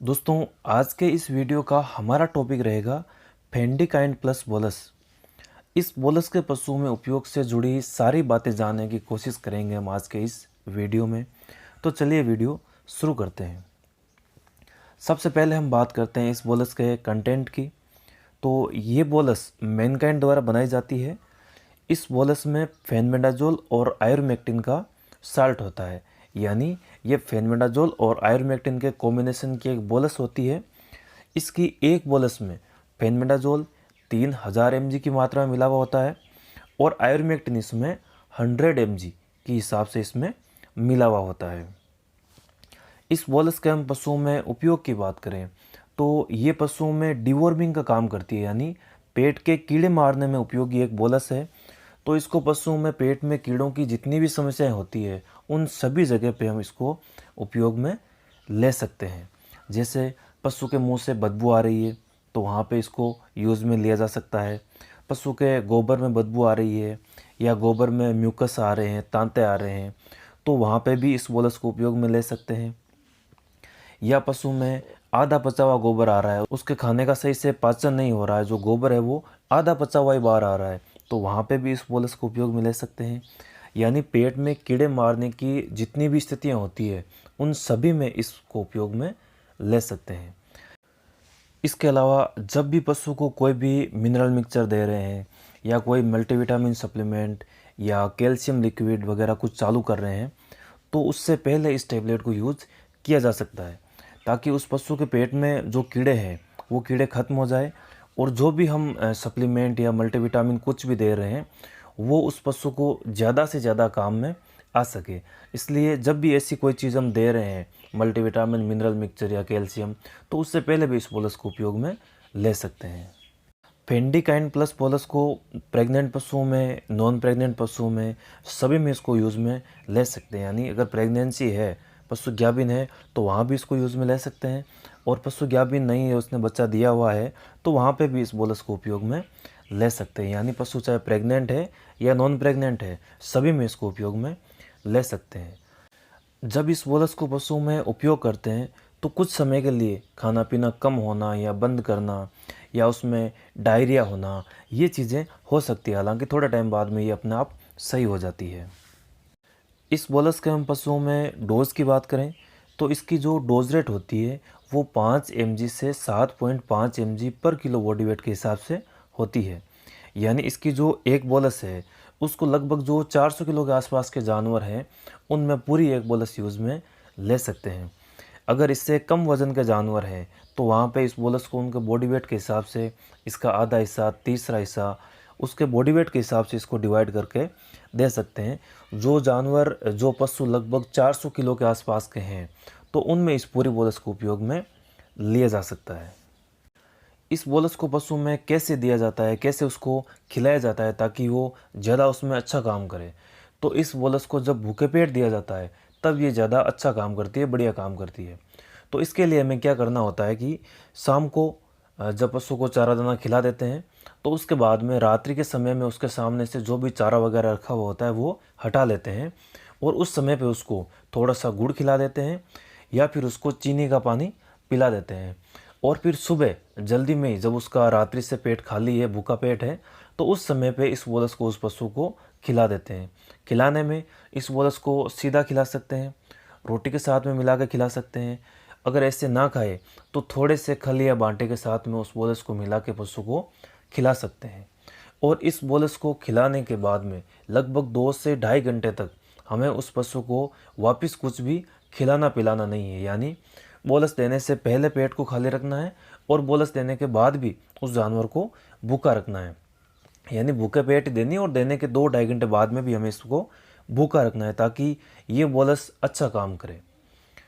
दोस्तों आज के इस वीडियो का हमारा टॉपिक रहेगा फेंडिकाइन प्लस बोलस। इस बोलस के पशुओं में उपयोग से जुड़ी सारी बातें जानने की कोशिश करेंगे हम आज के इस वीडियो में। तो चलिए वीडियो शुरू करते हैं। सबसे पहले हम बात करते हैं इस बोलस के कंटेंट की। तो ये बोलस मैनकाइंड द्वारा बनाई जाती है। इस बोलस में फेनबेंडाजोल और आयुर्मेक्टिन का साल्ट होता है, यानी ये फेनबेंडाजोल और आयुर्मेक्टिन के कॉम्बिनेशन की एक बोलस होती है। इसकी एक बोलस में फेनबेंडाजोल 3000 mg की मात्रा में मिला हुआ होता है और आयुर्मेक्टिन इसमें 100 mg की हिसाब से इसमें मिला हुआ होता है। इस बोलस के हम पशुओं में उपयोग की बात करें तो ये पशुओं में डिवॉर्मिंग का काम करती है, यानी पेट के कीड़े मारने में उपयोगी एक बोलस है। तो इसको पशुओं में पेट में कीड़ों की जितनी भी समस्याएं होती है उन सभी जगह पे हम इसको उपयोग में ले सकते हैं। जैसे पशु के मुंह से बदबू आ रही है तो वहाँ पे इसको यूज़ में लिया जा सकता है। पशु के गोबर में बदबू आ रही है या गोबर में म्यूकस आ रहे हैं, तांते आ रहे हैं, तो वहाँ पे भी इस बोलस को उपयोग में ले सकते हैं। या पशु में आधा पचा हुआ गोबर आ रहा है, उसके खाने का सही से पाचन नहीं हो रहा है, जो गोबर है वो आधा पचा हुआ ही बाहर आ रहा है, तो वहाँ पे भी इस बोलस को उपयोग में ले सकते हैं। यानी पेट में कीड़े मारने की जितनी भी स्थितियाँ होती है उन सभी में इसको उपयोग में ले सकते हैं। इसके अलावा जब भी पशु को कोई भी मिनरल मिक्सचर दे रहे हैं या कोई मल्टीविटामिन सप्लीमेंट या कैल्शियम लिक्विड वगैरह कुछ चालू कर रहे हैं तो उससे पहले इस टेबलेट को यूज़ किया जा सकता है, ताकि उस पशु के पेट में जो कीड़े हैं वो कीड़े खत्म हो जाए और जो भी हम सप्लीमेंट या मल्टीविटामिन कुछ भी दे रहे हैं वो उस पशु को ज़्यादा से ज़्यादा काम में आ सके। इसलिए जब भी ऐसी कोई चीज़ हम दे रहे हैं, मल्टीविटामिन, मिनरल मिक्सचर या कैल्शियम, तो उससे पहले भी इस बोलस को उपयोग में ले सकते हैं। फेंडिकाइन प्लस बोलस को प्रेग्नेंट पशुओं में, नॉन प्रेग्नेंट पशुओं में, सभी में इसको यूज़ में ले सकते हैं। यानी अगर प्रेगनेंसी है, पशु ज्ञाबिन है, तो वहाँ भी इसको यूज़ में ले सकते हैं, और पशु ज्ञाबिन नहीं है, उसने बच्चा दिया हुआ है, तो वहाँ पे भी इस बोलस को उपयोग में ले सकते हैं। यानी पशु चाहे प्रेग्नेंट है या नॉन प्रेग्नेंट है, सभी में इसको उपयोग में ले सकते हैं। जब इस बोलस को पशुओं में उपयोग करते हैं तो कुछ समय के लिए खाना पीना कम होना या बंद करना या उसमें डायरिया होना, ये चीज़ें हो सकती है। हालांकि थोड़ा टाइम बाद में ये अपने आप सही हो जाती है। इस बोलस के हम पशुओं में डोज़ की बात करें तो इसकी जो डोज रेट होती है वो 5 mg से 7.5 mg पर किलो बॉडी वेट के हिसाब से होती है। यानी इसकी जो एक बोलस है उसको लगभग जो 400 किलो के आसपास के जानवर हैं उनमें पूरी एक बोलस यूज़ में ले सकते हैं। अगर इससे कम वज़न के जानवर हैं तो वहाँ पे इस बोलस को उनके बॉडी वेट के हिसाब से इसका आधा हिस्सा, तीसरा हिस्सा उसके बॉडी वेट के हिसाब से इसको डिवाइड करके दे सकते हैं। जो पशु लगभग 400 किलो के आसपास के हैं तो उनमें इस पूरी बोलस को उपयोग में लिया जा सकता है। इस बोलस को पशु में कैसे दिया जाता है, कैसे उसको खिलाया जाता है ताकि वो ज़्यादा उसमें अच्छा काम करे, तो इस बोलस को जब भूखे पेट दिया जाता है तब ये ज़्यादा अच्छा काम करती है, बढ़िया काम करती है। तो इसके लिए हमें क्या करना होता है कि शाम को जब पशु को चारा दाना खिला देते हैं तो उसके बाद में रात्रि के समय में उसके सामने से जो भी चारा वगैरह रखा हुआ होता है वो हटा लेते हैं और उस समय पे उसको थोड़ा सा गुड़ खिला देते हैं या फिर उसको चीनी का पानी पिला देते हैं। और फिर सुबह जल्दी में ही जब उसका रात्रि से पेट खाली है, भूखा पेट है, तो उस समय पे इस बोलस को उस पशु को खिला देते हैं। खिलाने में इस बोलस को सीधा खिला सकते हैं, रोटी के साथ में मिला के खिला सकते हैं। अगर ऐसे ना खाए तो थोड़े से खल या बांटे के साथ में उस बोलस को मिला के पशु को खिला सकते हैं। और इस बोलस को खिलाने के बाद में लगभग 2 से ढाई घंटे तक हमें उस पशु को वापस कुछ भी खिलाना पिलाना नहीं है। यानी बोलस देने से पहले पेट को खाली रखना है और बोलस देने के बाद भी उस जानवर को भूखा रखना है। यानी भूखे पेट देनी और देने के 2 ढाई घंटे बाद में भी हमें इसको भूखा रखना है ताकि ये बोलस अच्छा काम करे।